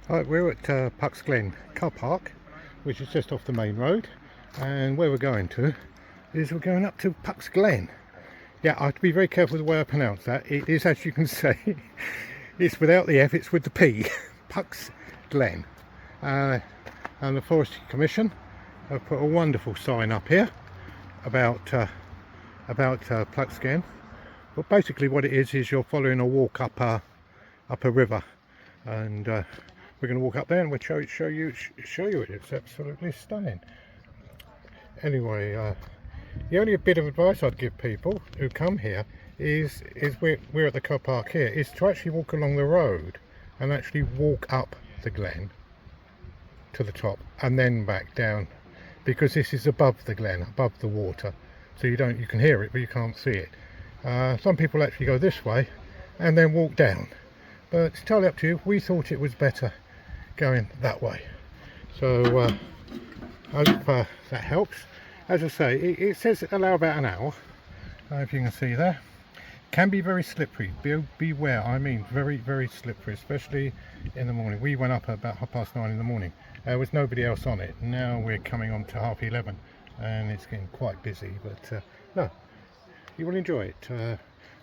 Right, we're at Puck's Glen car park, which is just off the main road, and where we're going to is we're going up to Puck's Glen. Yeah, I have to be very careful with the way I pronounce that. It is, as you can see, it's without the F, it's with the P. Puck's Glen. And the Forestry Commission have put a wonderful sign up here about Puck's Glen. But basically what it is you're following a walk up a river, and we're going to walk up there and we'll show you it. It's absolutely stunning. Anyway, the only bit of advice I'd give people who come here is we're at the car park here, is to actually walk along the road and actually walk up the glen to the top and then back down, because this is above the glen, above the water, so you can hear it but you can't see it. Some people actually go this way and then walk down, but it's totally up to you. We thought it was better going that way, so hope that helps. As I say, it says allow about an hour, if you can see there. Can be very slippery, beware. I mean very slippery, especially in the morning. We went up at about 9:30 in the morning. There was nobody else on it. Now we're coming on to 11:30 and it's getting quite busy, but no, you will enjoy it.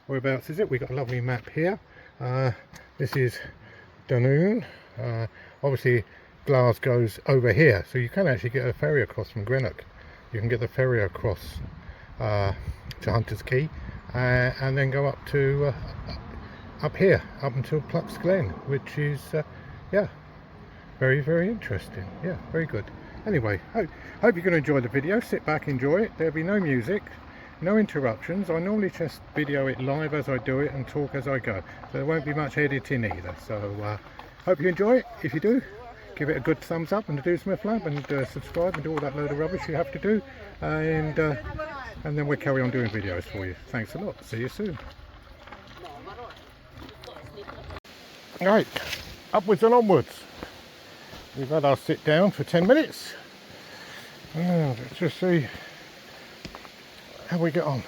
Whereabouts is it? We've got a lovely map here. This is Dunoon. Obviously Glasgow's over here, so you can actually get a ferry across from Greenock. You can get the ferry across to Hunter's Quay and then go up to up here, up until Puck's Glen, which is yeah, very interesting. Yeah, very good. Anyway, hope you're going to enjoy the video. Sit back, enjoy it. There'll be no music, no interruptions. I normally just video it live as I do it and talk as I go, so there won't be much editing either. So hope you enjoy it. If you do, give it a good thumbs up and do some flab and subscribe and do all that load of rubbish you have to do, and then we'll carry on doing videos for you. Thanks a lot. See you soon. Right, upwards and onwards. We've had our sit down for 10 minutes. Let's just see how we get on.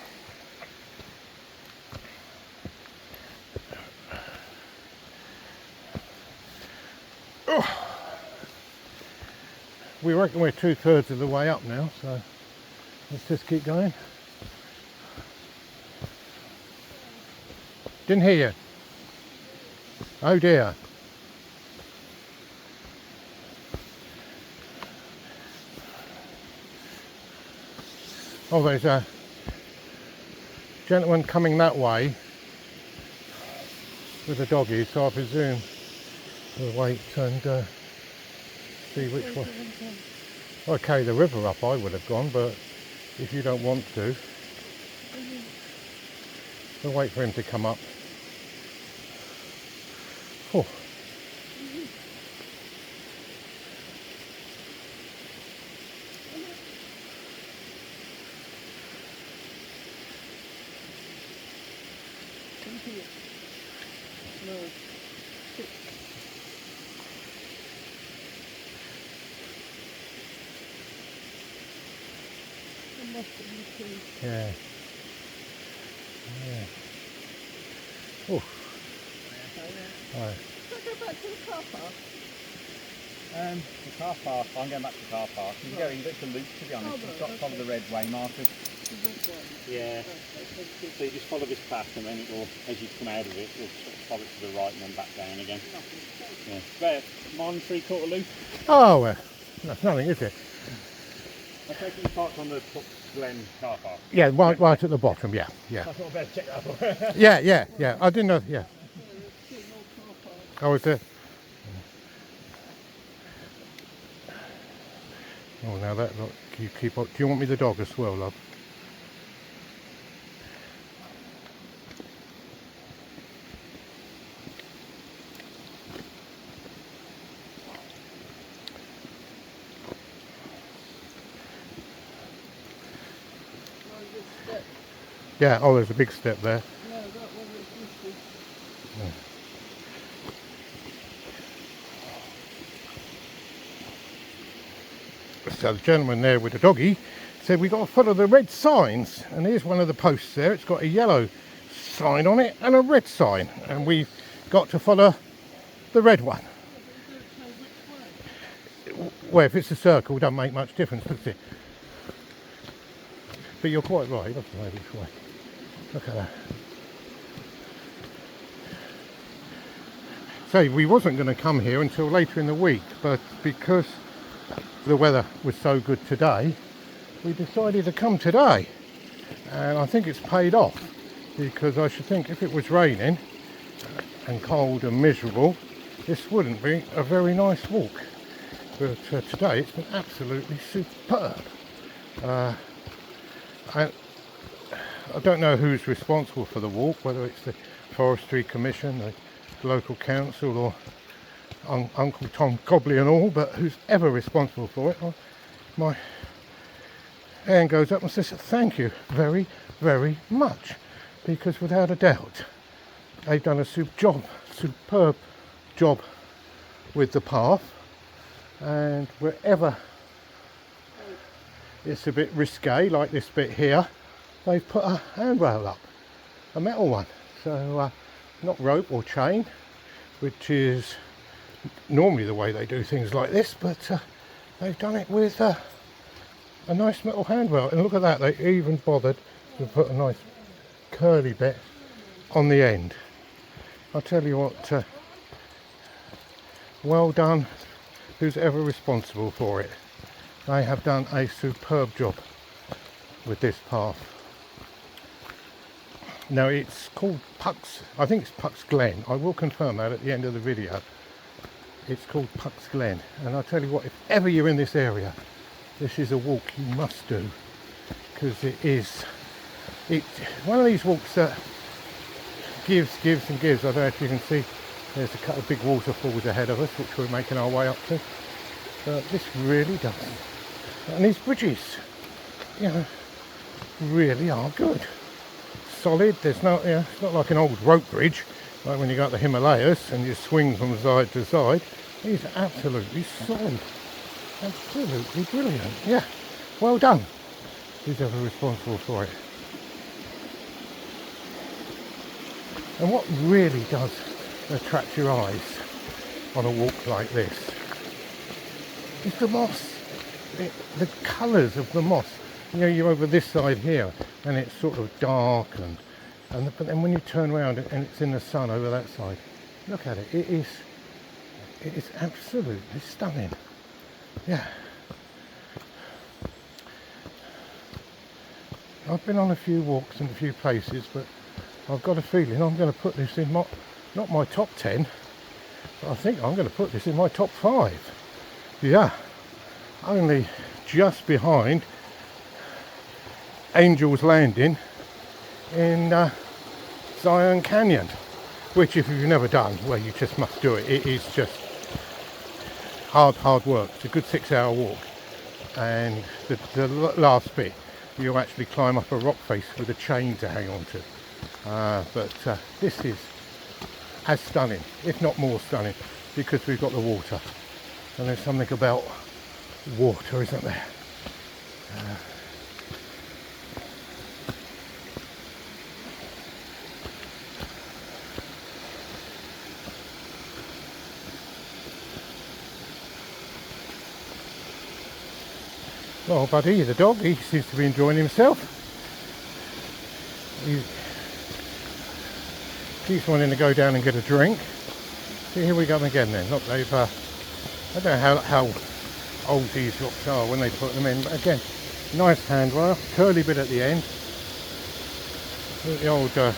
Oh. We reckon we're 2/3 of the way up now, so let's just keep going. Didn't hear you. Oh dear. Oh, there's a gentleman coming that way with a doggy, so I presume we'll wait and see which one. I'd carry the river up, I would have gone, but if you don't want to, we'll wait for him to come up. Oh. Yeah. Yeah. Oh. Right. Should I go back to the car park? The car park, I'm going back to the car park. You can go in, but it's a loop, to be honest. You've got to follow the red way markers. Yeah. So you just follow this path and then it will, as you come out of it, you'll sort of follow it to the right and then back down again. Yeah. There, mile and 3/4 loop. Oh, that's nothing, is it? I take it you parked on the Glen car park. Yeah, right at the bottom, yeah. I thought I'd better check that out. Yeah. I didn't know, yeah. I was there. Oh, now that, look, you keep up. Do you want me the dog as well, love? Yeah, oh, there's a big step there. No, that one is missing. So the gentleman there with the doggy said we got to follow the red signs, and here's one of the posts there. It's got a yellow sign on it and a red sign, and we've got to follow the red one. well, if it's a circle, it doesn't make much difference, does it? But you're quite right, it doesn't know which way. Look at that. So we wasn't going to come here until later in the week, but because the weather was so good today, we decided to come today. And I think it's paid off, because I should think if it was raining and cold and miserable, this wouldn't be a very nice walk. But today it's been absolutely superb. I don't know who's responsible for the walk, whether it's the Forestry Commission, the local council, or Uncle Tom Cobley and all, but who's ever responsible for it, my hand goes up and says thank you very, very much, because without a doubt they've done a superb job with the path, and wherever it's a bit risque, like this bit here, they've put a handrail up, a metal one, so not rope or chain, which is normally the way they do things like this, but they've done it with a nice metal handrail. And look at that, they even bothered to put a nice curly bit on the end. I'll tell you what, well done who's ever responsible for it. They have done a superb job with this path. Now it's called Puck's, I think it's Puck's Glen. I will confirm that at the end of the video. It's called Puck's Glen, and I'll tell you what, if ever you're in this area, this is a walk you must do, because it's one of these walks that gives and gives. I don't know if you can see, there's a couple of big waterfalls ahead of us which we're making our way up to, but this really does. And these bridges, you know, really are good, solid. There's no, you know, it's not like an old rope bridge like when you go up the Himalayas and you swing from side to side. These are absolutely solid, absolutely brilliant. Yeah, well done who's ever responsible for it. And what really does attract your eyes on a walk like this is the moss. The colours of the moss. You know, you're over this side here and it's sort of dark, but then when you turn around and it's in the sun over that side, look at it. It is absolutely stunning. Yeah. I've been on a few walks and a few places, but I've got a feeling I'm going to put this in not my top 10, but I think I'm going to put this in my top 5. Yeah. Only just behind Angel's Landing in Zion Canyon, which if you've never done, well, you just must do it. It is just hard work. It's a good 6-hour walk, and the last bit you actually climb up a rock face with a chain to hang on to, but this is as stunning, if not more stunning, because we've got the water, and there's something about water, isn't there? Well, Buddy, the dog, he seems to be enjoying himself. He keeps wanting to go down and get a drink. See, here we go again then. Look, they've, I don't know how old these rocks are when they put them in, but again, nice handrail, curly bit at the end. Look at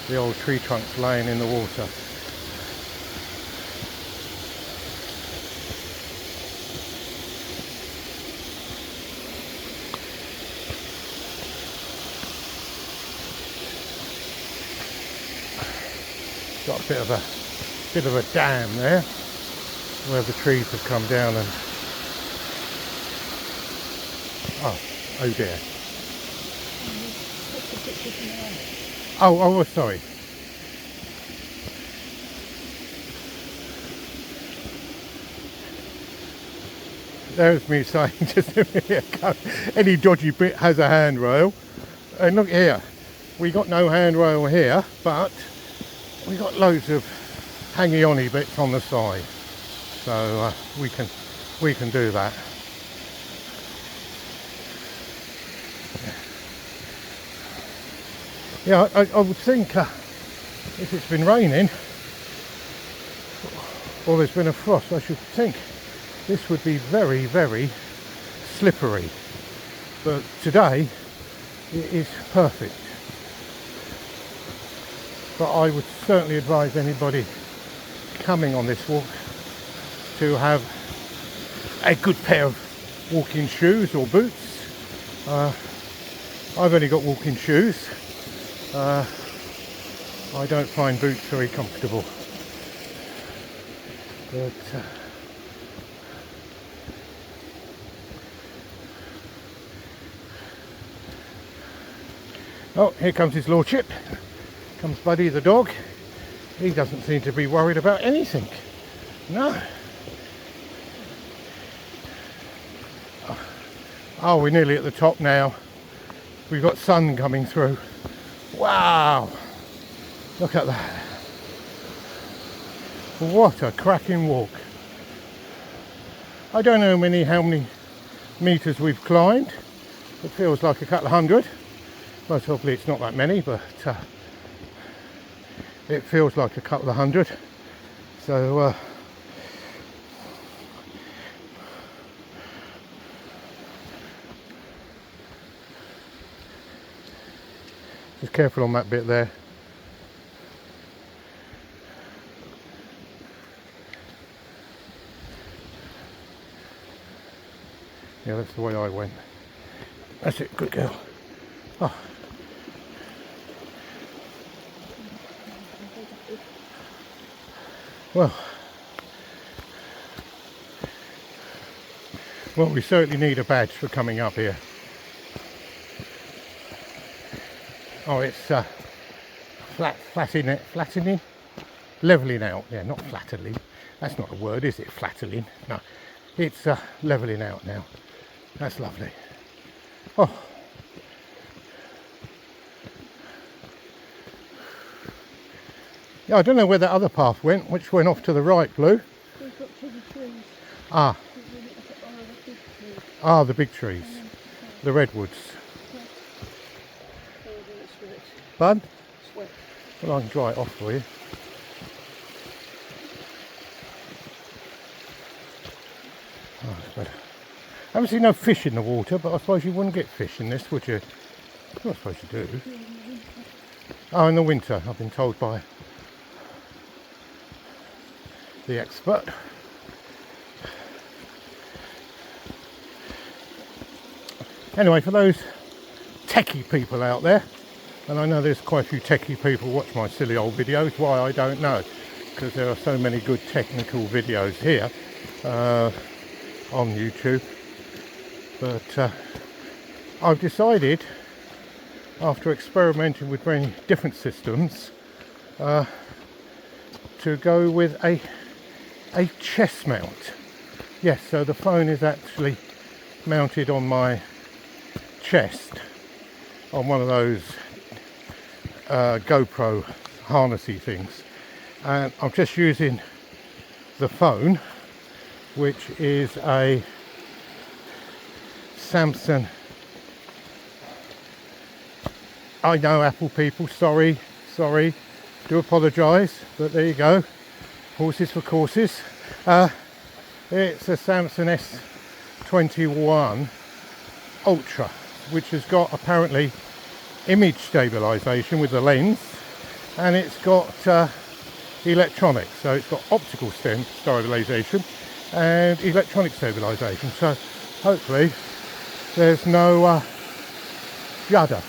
the old tree trunks laying in the water. Got a bit of a dam there where the trees have come down and oh dear. Oh, sorry. There's me saying just a minute ago, any dodgy bit has a handrail. And look here, we got no handrail here, but we got loads of hangy-on bits on the side, so we can we can do that. Yeah, I would think if it's been raining or there's been a frost, I should think this would be very, very slippery. But today it is perfect. But I would certainly advise anybody coming on this walk to have a good pair of walking shoes or boots. I've only got walking shoes. I don't find boots very comfortable. But oh, here comes his lordship. Comes Buddy the dog. He doesn't seem to be worried about anything. No. Oh, we're nearly at the top now. We've got sun coming through. Wow. Look at that. What a cracking walk. I don't know how many meters we've climbed. It feels like a couple of hundred. Most probably it's not that many, but it feels like a couple of hundred. So just careful on that bit there. Yeah, that's the way I went. That's it, good girl. Oh. Well, we certainly need a badge for coming up here. Oh, it's flattening, leveling out. Yeah, not flattening. That's not a word, is it? Flattening. No, it's leveling out now. That's lovely. Oh. Yeah, I don't know where that other path went, which went off to the right, Blue. We've got to the trees. Ah. Ah, the big trees. The redwoods. Bud? Sweat. Well, I can dry it off for you. Oh, that's better. I haven't seen no fish in the water, but I suppose you wouldn't get fish in this, would you? Well, I suppose you do. Oh, in the winter, I've been told by the expert. Anyway, for those techie people out there, and I know there's quite a few techie people watch my silly old videos, why I don't know, because there are so many good technical videos here on YouTube. But I've decided, after experimenting with many different systems, to go with a chest mount. Yes, so the phone is actually mounted on my chest on one of those GoPro harnessy things, and I'm just using the phone, which is a Samsung. I know, Apple people, sorry, do apologise, but there you go, horses for courses. It's a Samsung S21 Ultra, which has got apparently image stabilisation with the lens, and it's got electronics, so it's got optical stabilisation and electronic stabilisation, so hopefully there's no judder,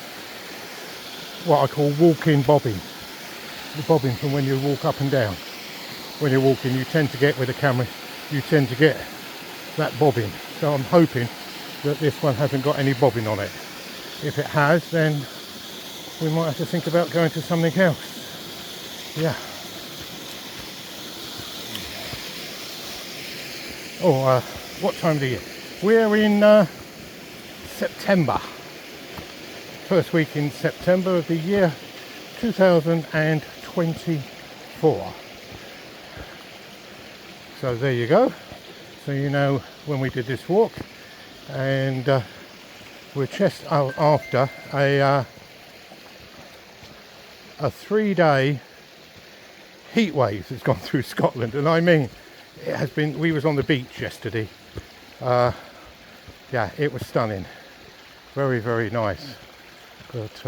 what I call walking bobbing, the bobbing from when you walk up and down. When you're walking, you tend to get, with a camera, you tend to get that bobbing, so I'm hoping that this one hasn't got any bobbing on it. If it has, then we might have to think about going to something else. Yeah. Oh, what time of the year? We're in September. First week in September of the year 2024. So there you go. so you know when we did this walk. And we're just after a 3-day heat wave that's gone through Scotland, and I mean it has been. We was on the beach yesterday. Yeah, it was stunning, very, very nice, but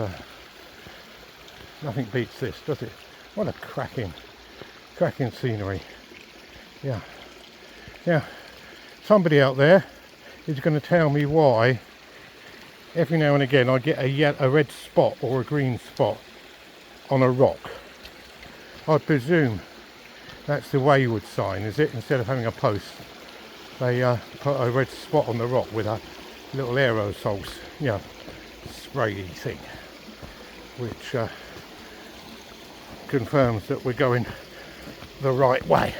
nothing beats this, does it? What a cracking scenery. Yeah. Now, somebody out there is going to tell me why every now and again I get a red spot or a green spot on a rock. I presume that's the wayward sign, is it? Instead of having a post, they put a red spot on the rock with a little aerosol, spray thing, which confirms that we're going the right way.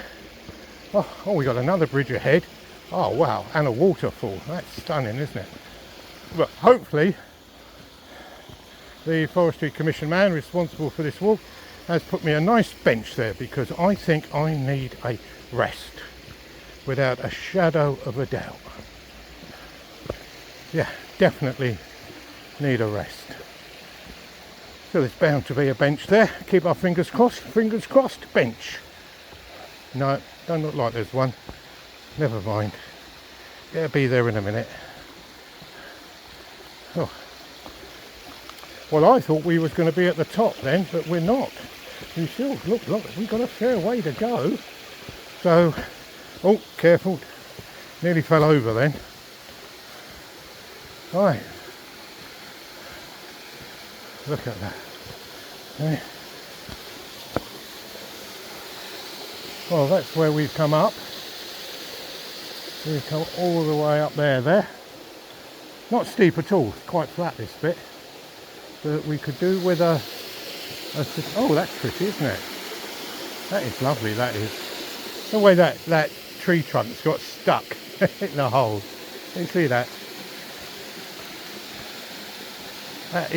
Oh, we got another bridge ahead. Oh wow, and a waterfall. That's stunning, isn't it? But hopefully the Forestry Commission man responsible for this walk has put me a nice bench there, because I think I need a rest without a shadow of a doubt. Yeah, definitely need a rest. So there's bound to be a bench there. Keep our fingers crossed, bench. No, don't look like there's one. Never mind. It'll be there in a minute. Oh. Well, I thought we was going to be at the top then, but we're not. We still, look, we've got a fair way to go. So, oh, careful. Nearly fell over then. Right. Look at that. Okay. Well, that's where we've come up. We've come all the way up there. Not steep at all, quite flat this bit. But we could do with a oh, that's pretty, isn't it? That is lovely, that is. The way that tree trunk's got stuck in the hole. You see that? That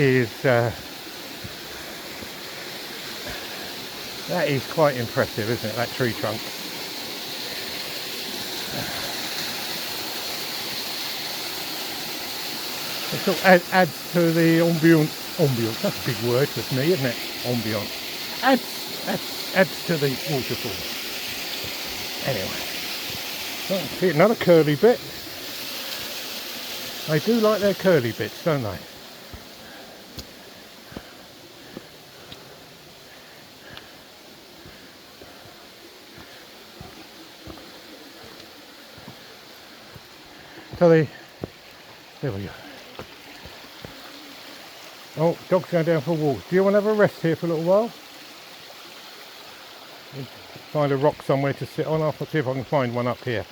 is quite impressive, isn't it, that tree trunk? It sort of adds to the ambience. That's a big word with me, isn't it? Ambience. Adds to the waterfall. Anyway, see another curly bit. They do like their curly bits, don't they? So there we go. Oh, dog's going down for a walk. Do you want to have a rest here for a little while? Find a rock somewhere to sit on. I'll see if I can find one up here.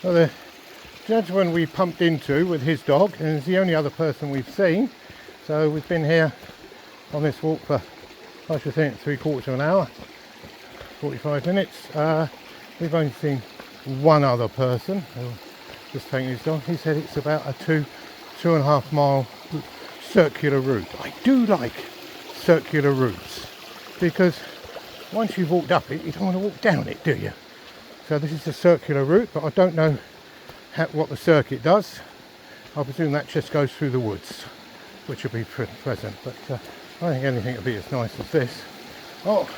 Well, the gentleman we pumped into with his dog, and is the only other person we've seen. So we've been here on this walk for, I should think, 3/4 of an hour, 45 minutes. We've only seen one other person who just taking his dog. He said it's about a 2.5 mile circular route. I do like circular routes, because once you've walked up it, you don't want to walk down it, do you? So this is a circular route, but I don't know what the circuit does. I presume that just goes through the woods, which will be pretty pleasant, but I don't think anything will be as nice as this. Oh,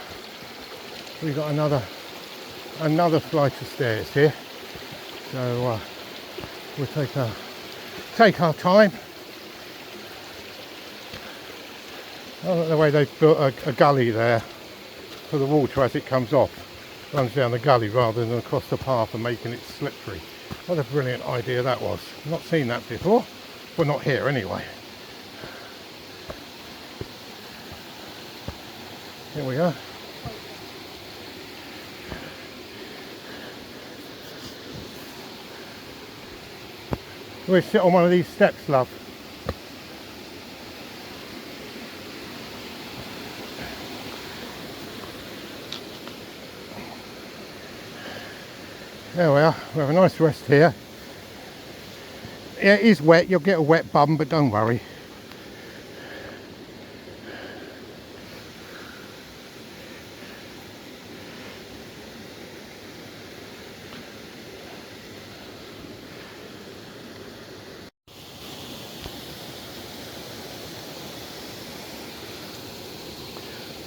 we've got another flight of stairs here, so we'll take our time. I like the way they've built a gully there for the water as it comes off. Runs down the gully rather than across the path and making it slippery. What a brilliant idea that was. Not seen that before. Well, not here anyway. Here we are. We'll sit on one of these steps, love. There we are, we have a nice rest here. Yeah, it is wet, you'll get a wet bum, but don't worry.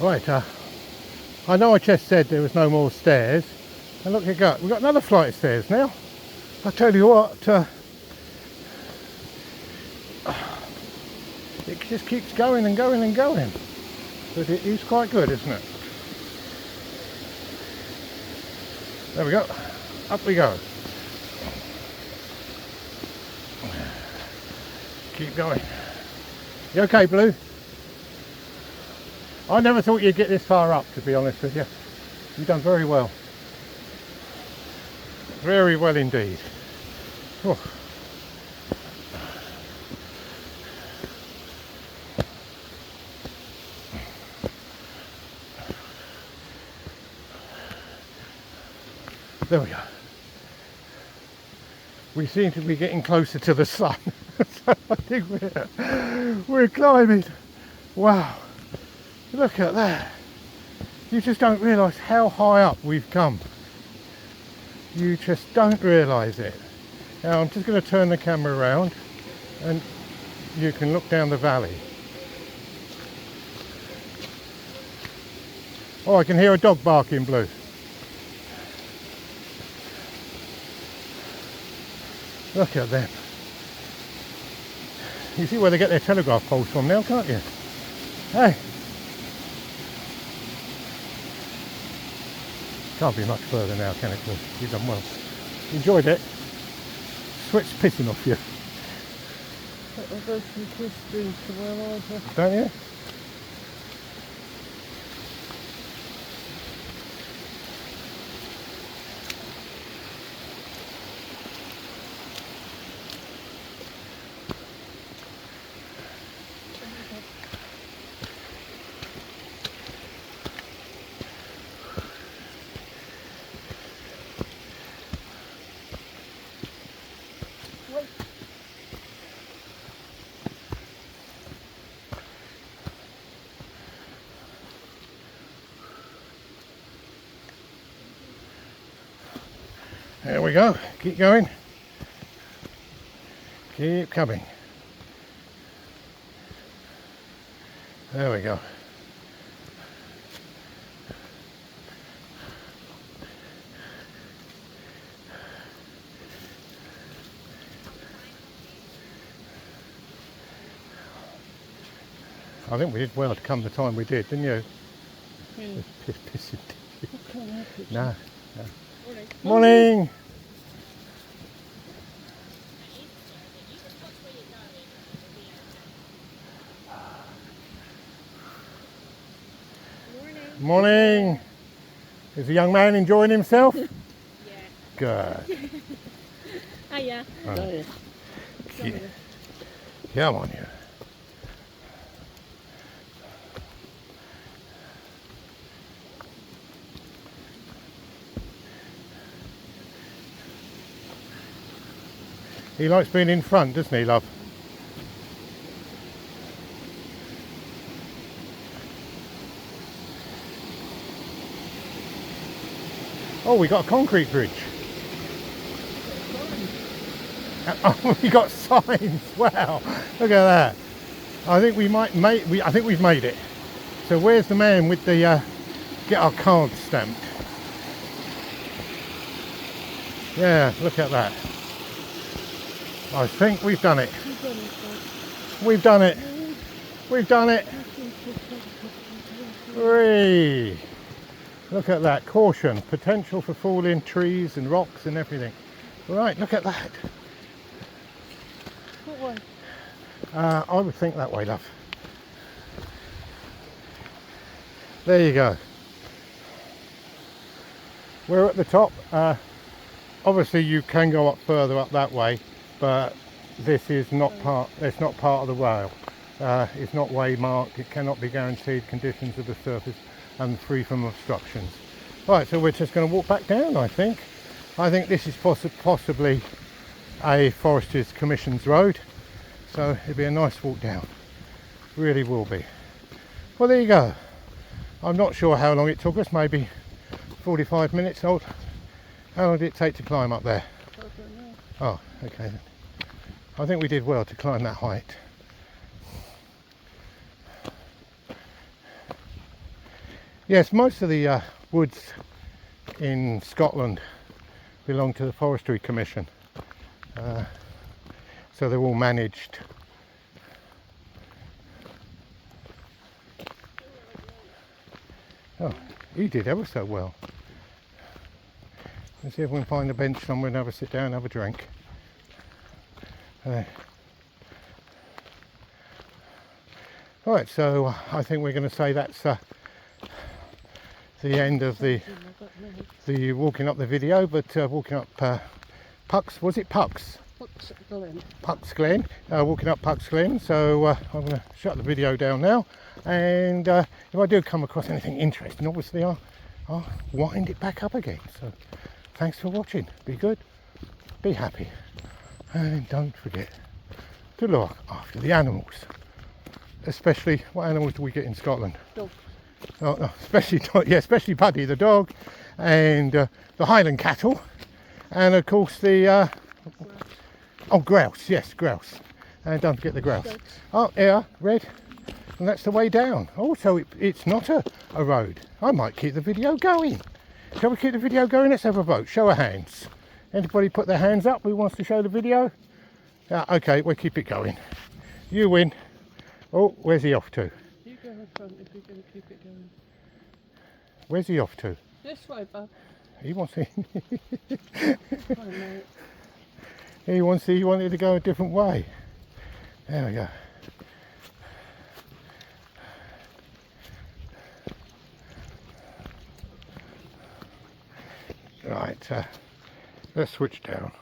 Right, I know I just said there was no more stairs, and look, we've got another flight of stairs now. I tell you what, it just keeps going and going and going, but it is quite good, isn't it? There we go, up we go. Keep going. You okay, Blue? I never thought you'd get this far up, to be honest with you. You've done very well. Very well indeed. Oh. There we go. We seem to be getting closer to the sun. So I think we're climbing. Wow. Look at that. You just don't realise how high up we've come. You just don't realise it. Now I'm just going to turn the camera around and you can look down the valley. Oh, I can hear a dog barking, Blue. Look at them. You see where they get their telegraph poles from now, can't you? Hey. Can't be much further now, can it? You've done well. Enjoyed it. Sweat's pissing off you. I'll go from Christine to where I was. Don't you? There we go, keep going, keep coming. There we go. I think we did well to come the time we did, didn't you? Pissing. No. Morning. Morning. Is the young man enjoying himself? Yeah. Good. Hiya. Right. Come on, you. He likes being in front, doesn't he, love? Oh, we got a concrete bridge. Oh, we got signs. Wow, look at that. I think I think we've made it. So where's the man with the get our card stamped? Yeah, look at that. I think we've done it. We've done it. We've done it. Hooray. Look at that. Caution. Potential for falling trees and rocks and everything. Right, look at that. What way? I would think that way, love. There you go. We're at the top. Obviously you can go up further up that way, but this is not part. It's not part of the rail. It's not waymarked. It cannot be guaranteed conditions of the surface and free from obstructions. Right, so we're just going to walk back down, I think. I think this is possibly a Foresters Commission's road, so it'll be a nice walk down. Really will be. Well, there you go. I'm not sure how long it took us, maybe 45 minutes old. How long did it take to climb up there? I don't know. Oh, okay then. I think we did well to climb that height. Yes, most of the woods in Scotland belong to the Forestry Commission. So they're all managed. Oh, he did ever so well. Let's see if we can find a bench somewhere and have a sit down, have a drink. Right, so I think we're going to say that's the end of the walking up the video, but walking up Pucks, was it Pucks? Pucks Glen. Pucks Glen, walking up Pucks Glen. So I'm going to shut the video down now, and if I do come across anything interesting, obviously I'll wind it back up again. So thanks for watching. Be good, be happy, and don't forget to look after the animals. Especially, what animals do we get in Scotland? Dogs. Oh, no, especially Buddy the dog, and the Highland cattle, and of course the grouse. Yes, grouse, and don't forget the grouse. Oh, yeah, red, and that's the way down. Also, it's not a road. I might keep the video going. Shall we keep the video going? Let's have a vote. Show of hands. Anybody put their hands up who wants to show the video? Okay, we'll keep it going. You win. Oh, where's he off to? You go in front if you're going to keep it going. Where's he off to? This way, bud. He wants to. Fine, mate. He wanted to go a different way. There we go. Right, let's switch down.